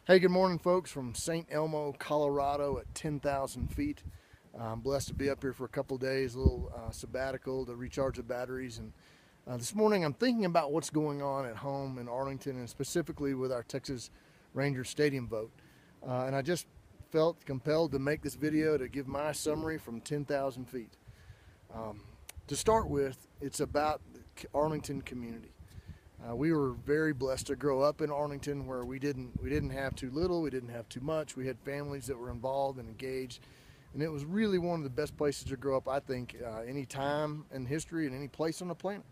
Hey, good morning, folks, from St. Elmo, Colorado at 10,000 feet. I'm blessed to be up here for a couple of days, a little sabbatical to recharge the batteries. And this morning I'm thinking about what's going on at home in Arlington and specifically with our Texas Rangers stadium vote. And I just felt compelled to make this video to give my summary from 10,000 feet. Um, to start with, it's about the Arlington community. We were very blessed to grow up in Arlington, where we didn't have too little, we didn't have too much. We had families that were involved and engaged, and it was really one of the best places to grow up. I think any time in history and any place on the planet.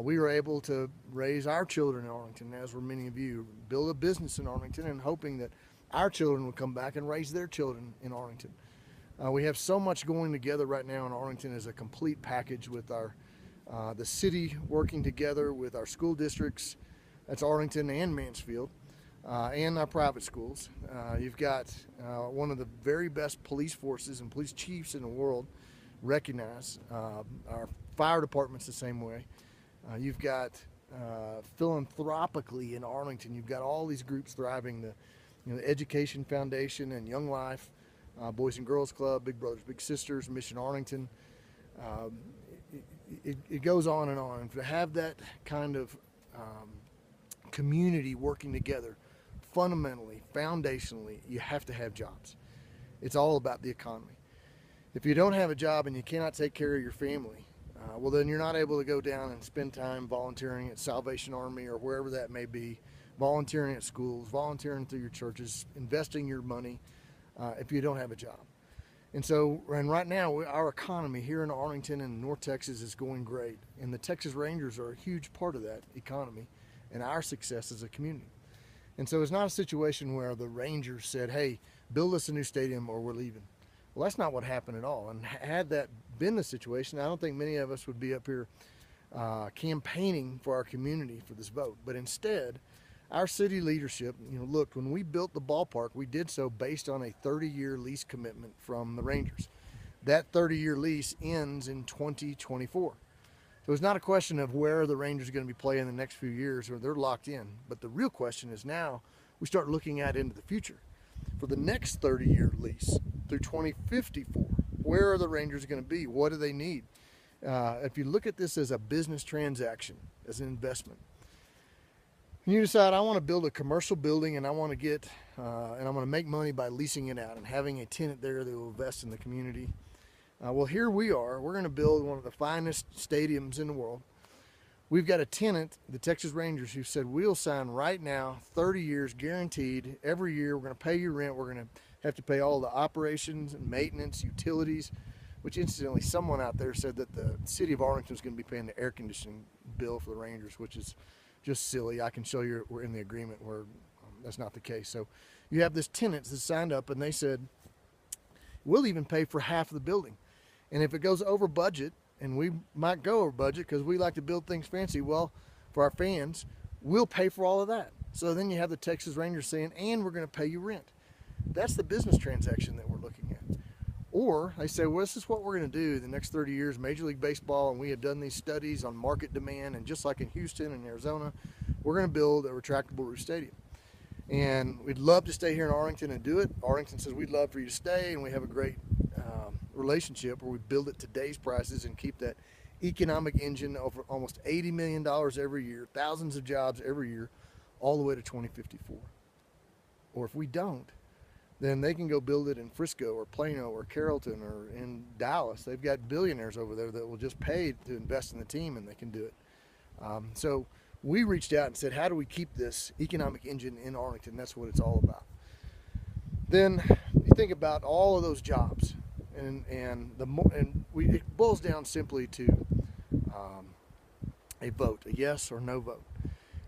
We were able to raise our children in Arlington, as were many of you, build a business in Arlington, and hoping that our children would come back and raise their children in Arlington. We have so much going together right now in Arlington as a complete package with the city working together with our school districts, that's Arlington and Mansfield, and our private schools. You've got one of the very best police forces and police chiefs in the world recognized. Our fire department's the same way. You've got philanthropically in Arlington, you've got all these groups thriving, the Education Foundation and Young Life, Boys and Girls Club, Big Brothers Big Sisters, Mission Arlington. Um, it goes on and on. And to have that kind of community working together, fundamentally, foundationally, you have to have jobs. It's all about the economy. If you don't have a job and you cannot take care of your family, well, then you're not able to go down and spend time volunteering at Salvation Army or wherever that may be, volunteering at schools, volunteering through your churches, investing your money if you don't have a job. And right now, our economy here in Arlington and North Texas is going great. And the Texas Rangers are a huge part of that economy and our success as a community. And so it's not a situation where the Rangers said, hey, build us a new stadium or we're leaving. Well, that's not what happened at all. And had that been the situation, I don't think many of us would be up here campaigning for our community for this vote. But instead, our city leadership, looked, when we built the ballpark, we did so based on a 30-year lease commitment from the Rangers. That 30-year lease ends in 2024. So it's not a question of where the Rangers are going to be playing the next few years, or they're locked in. But the real question is now we start looking at into the future. For the next 30-year lease through 2054, where are the Rangers going to be? What do they need? If you look at this as a business transaction, as an investment, and you decide, I want to build a commercial building and I want to and I'm going to make money by leasing it out and having a tenant there that will invest in the community. Well, here we are. We're going to build one of the finest stadiums in the world. We've got a tenant, the Texas Rangers, who said, we'll sign right now, 30 years guaranteed. Every year we're going to pay you rent. We're going to have to pay all the operations and maintenance, utilities, which incidentally, someone out there said that the city of Arlington is going to be paying the air conditioning bill for the Rangers, which is just silly. I can show you we're in the agreement where that's not the case. So you have this tenant that signed up and they said, we'll even pay for half of the building. And if it goes over budget, and we might go over budget because we like to build things fancy, well, for our fans, we'll pay for all of that. So then you have the Texas Rangers saying, and we're going to pay you rent. That's the business transaction that we're looking at. Or they say, well, this is what we're going to do the next 30 years, Major League Baseball, and we have done these studies on market demand, and just like in Houston and Arizona, we're going to build a retractable roof stadium. And we'd love to stay here in Arlington and do it. Arlington says, we'd love for you to stay, and we have a great relationship where we build at today's prices and keep that economic engine over almost $80 million every year, thousands of jobs every year, all the way to 2054. Or if we don't, then they can go build it in Frisco or Plano or Carrollton or in Dallas. They've got billionaires over there that will just pay to invest in the team, and they can do it. So we reached out and said, how do we keep this economic engine in Arlington? That's what it's all about. Then you think about all of those jobs, it boils down simply to a vote, a yes or no vote.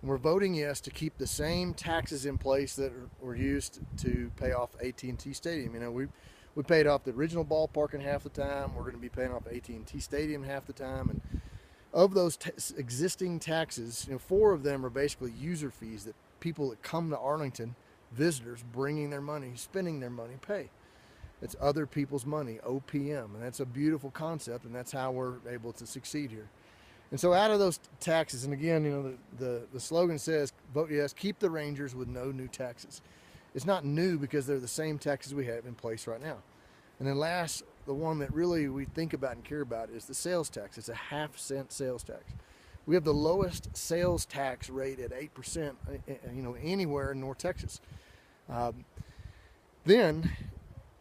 And we're voting yes to keep the same taxes in place that were used to pay off AT&T Stadium. We paid off the original ballpark in half the time. We're going to be paying off AT&T Stadium half the time. And of those existing taxes, 4 of them are basically user fees that people that come to Arlington, visitors bringing their money, spending their money, pay. It's other people's money, OPM, and that's a beautiful concept, and that's how we're able to succeed here. And so out of those taxes, and again, the slogan says, vote yes, keep the Rangers with no new taxes. It's not new because they're the same taxes we have in place right now. And then last, the one that really we think about and care about is the sales tax. It's a half-cent sales tax. We have the lowest sales tax rate at 8%, anywhere in North Texas. Then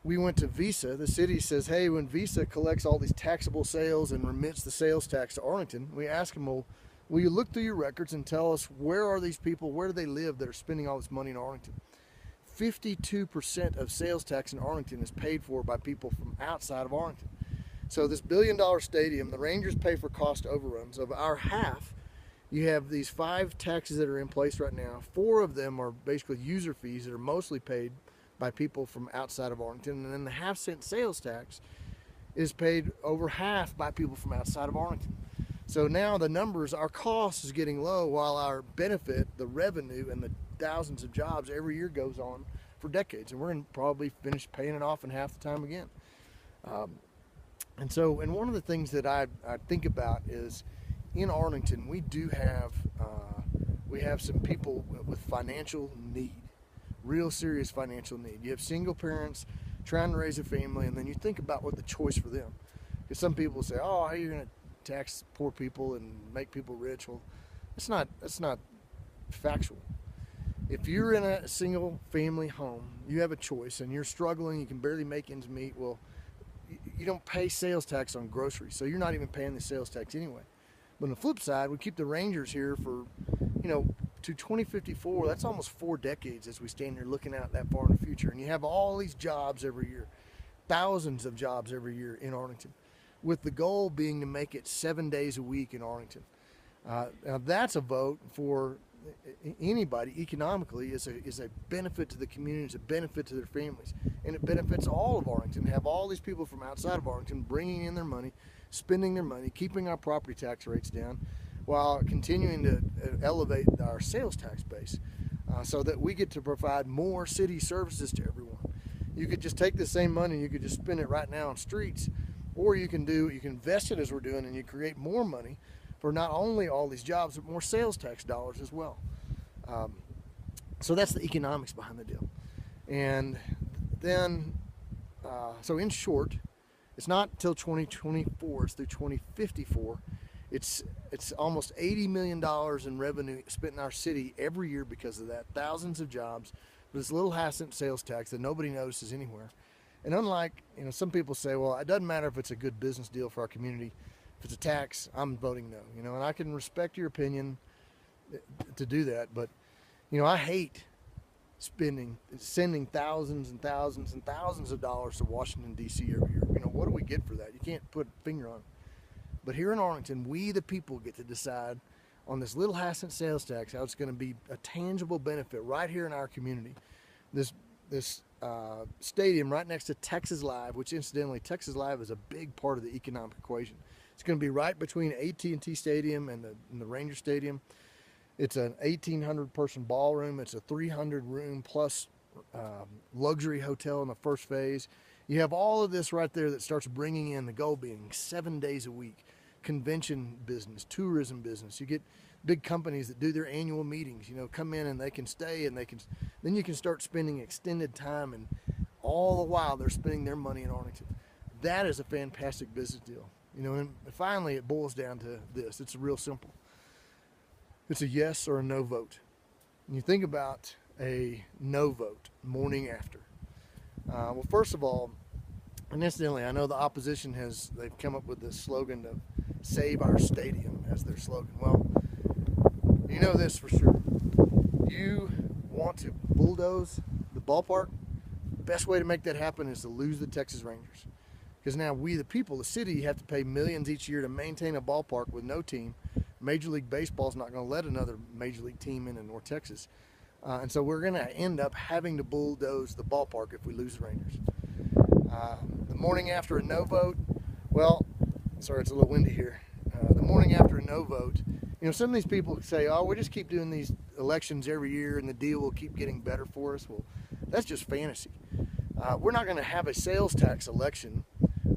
we went to Visa. The city says, hey, when Visa collects all these taxable sales and remits the sales tax to Arlington, we ask them, well, will you look through your records and tell us where are these people, where do they live that are spending all this money in Arlington? 52% of sales tax in Arlington is paid for by people from outside of Arlington. So this $1 billion stadium, the Rangers pay for cost overruns. Of our half, you have these 5 taxes that are in place right now. 4 of them are basically user fees that are mostly paid by people from outside of Arlington. And then the half-cent sales tax is paid over half by people from outside of Arlington. So now the numbers, our cost is getting low while our benefit, the revenue and the thousands of jobs every year goes on for decades. And we're going to probably finish paying it off in half the time again. And one of the things that I think about is in Arlington, we do have, some people with financial need. Real serious financial need. You have single parents trying to raise a family, and then you think about what the choice for them. Because some people say, oh, how are you going to tax poor people and make people rich? Well, that's not factual. If you're in a single family home, you have a choice and you're struggling, you can barely make ends meet, well, you don't pay sales tax on groceries, so you're not even paying the sales tax anyway. But on the flip side, we keep the Rangers here for, to 2054, that's almost 4 decades as we stand here looking out that far in the future. And you have all these jobs every year, thousands of jobs every year in Arlington, with the goal being to make it 7 days a week in Arlington. Now that's a vote for anybody economically is a benefit to the community, it's a benefit to their families, and it benefits all of Arlington to have all these people from outside of Arlington bringing in their money, spending their money, keeping our property tax rates down, while continuing to elevate our sales tax base, so that we get to provide more city services to everyone. You could just take the same money, you could just spend it right now on streets, or you can invest it as we're doing, and you create more money for not only all these jobs, but more sales tax dollars as well. So that's the economics behind the deal. And then, so in short, it's not till 2024, it's through 2054. It's almost $80 million in revenue spent in our city every year because of that. Thousands of jobs, but this little half-cent sales tax that nobody notices anywhere. And unlike, some people say, well, it doesn't matter if it's a good business deal for our community. If it's a tax, I'm voting no. And I can respect your opinion to do that, but I hate sending thousands and thousands and thousands of dollars to Washington, D.C. every year. What do we get for that? You can't put a finger on it. But here in Arlington, we the people get to decide on this little half-cent sales tax how it's going to be a tangible benefit right here in our community. This stadium right next to Texas Live, which incidentally, Texas Live is a big part of the economic equation. It's going to be right between AT&T Stadium and the Ranger Stadium. It's an 1,800 person ballroom. It's a 300 room plus luxury hotel in the first phase. You have all of this right there that starts bringing in, the goal being 7 days a week, convention business, tourism business. You get big companies that do their annual meetings, come in and they can stay, and then you can start spending extended time, and all the while they're spending their money in Arlington. That is a fantastic business deal. And finally it boils down to this. It's real simple. It's a yes or a no vote. And you think about a no vote morning after. Well, first of all, and incidentally, I know the opposition they've come up with this slogan to save our stadium as their slogan. Well, you know this for sure. You want to bulldoze the ballpark, the best way to make that happen is to lose the Texas Rangers. Because now we, the people, the city, have to pay millions each year to maintain a ballpark with no team. Major League Baseball is not going to let another Major League team in North Texas. And so we're going to end up having to bulldoze the ballpark if we lose the Rangers. The morning after a no vote, well, sorry, it's a little windy here. The morning after a no vote, some of these people say, oh, we just keep doing these elections every year and the deal will keep getting better for us. Well, that's just fantasy. We're not going to have a sales tax election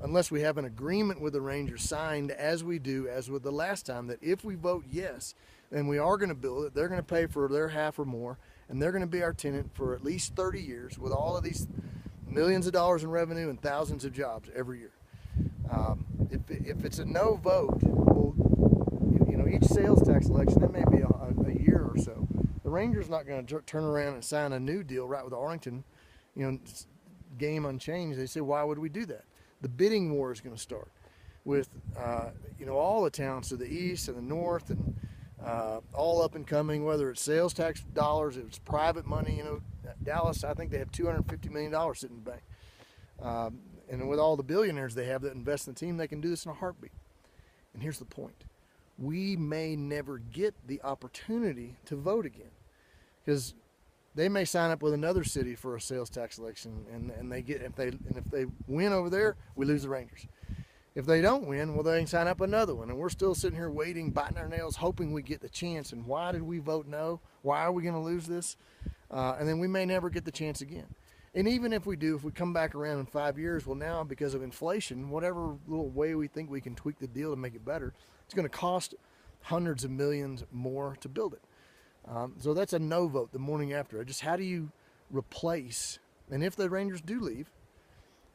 unless we have an agreement with the Rangers signed as we do as with the last time, that if we vote yes, then we are going to build it, they're going to pay for their half or more, and they're going to be our tenant for at least 30 years with all of these millions of dollars in revenue and thousands of jobs every year. If it's a no vote, well, each sales tax election, it may be a year or so. The Rangers not going to turn around and sign a new deal right with Arlington, game unchanged. They say, why would we do that? The bidding war is going to start with, all the towns to the east and the north and all up and coming, whether it's sales tax dollars, it's private money. Dallas, I think they have $250 million sitting in the bank. And with all the billionaires they have that invest in the team, they can do this in a heartbeat. And here's the point. We may never get the opportunity to vote again, because they may sign up with another city for a sales tax election, and if they win over there, we lose the Rangers. If they don't win, well, they can sign up another one, and we're still sitting here waiting, biting our nails, hoping we get the chance. And why did we vote no? Why are we going to lose this? And then we may never get the chance again. And even if we do, if we come back around in 5 years, well, now because of inflation, whatever little way we think we can tweak the deal to make it better, it's going to cost hundreds of millions more to build it. So that's a no vote the morning after. Just how do you replace, and if the Rangers do leave,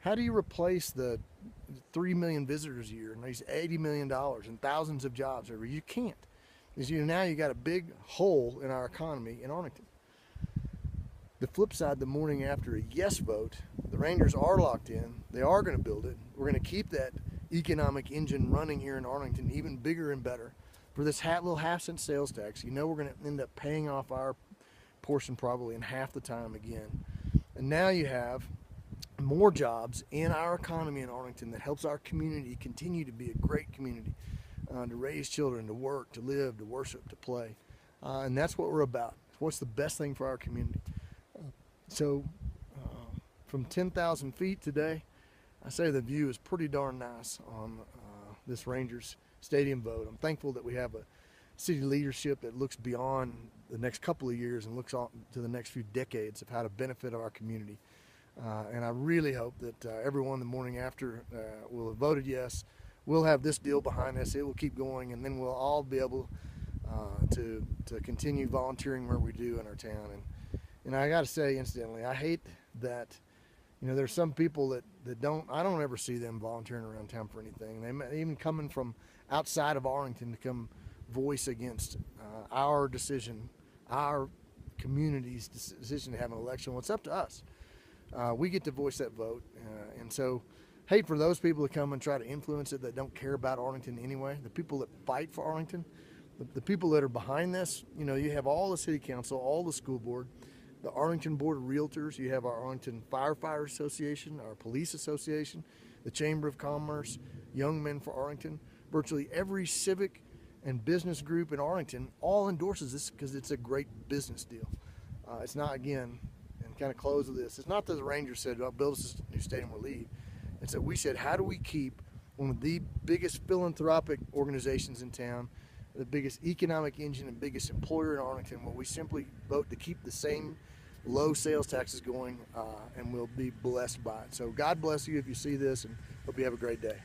how do you replace the 3 million visitors a year and these $80 million and thousands of jobs every year? You can't. Because now you got a big hole in our economy in Arlington. The flip side, the morning after a yes vote, the Rangers are locked in. They are going to build it. We're going to keep that economic engine running here in Arlington even bigger and better. For this little half-cent sales tax, we're going to end up paying off our portion probably in half the time again. And now you have more jobs in our economy in Arlington that helps our community continue to be a great community, to raise children, to work, to live, to worship, to play. And that's what we're about. What's the best thing for our community? So from 10,000 feet today, I say the view is pretty darn nice on this Rangers stadium vote. I'm thankful that we have a city leadership that looks beyond the next couple of years and looks on to the next few decades of how to benefit our community. And I really hope that everyone the morning after will have voted yes. We'll have this deal behind us. It will keep going, and then we'll all be able to continue volunteering where we do in our town. And I got to say, incidentally, I hate that, there's some people that I don't ever see them volunteering around town for anything. They may even coming from outside of Arlington to come voice against our decision, our community's decision to have an election. Well, it's up to us. We get to voice that vote. And so, hate for those people to come and try to influence it that don't care about Arlington anyway. The people that fight for Arlington, the people that are behind this, you have all the city council, all the school board, the Arlington Board of Realtors, you have our Arlington Firefighter Association, our Police Association, the Chamber of Commerce, Young Men for Arlington. Virtually every civic and business group in Arlington all endorses this because it's a great business deal. It's not, again, and kind of close with this, it's not that the Rangers said, well, build us a new stadium or leave. It's that we said, how do we keep one of the biggest philanthropic organizations in town, the biggest economic engine and biggest employer in Arlington, where we simply vote to keep the same low sales taxes going, and we'll be blessed by it. So God bless you if you see this, and hope you have a great day.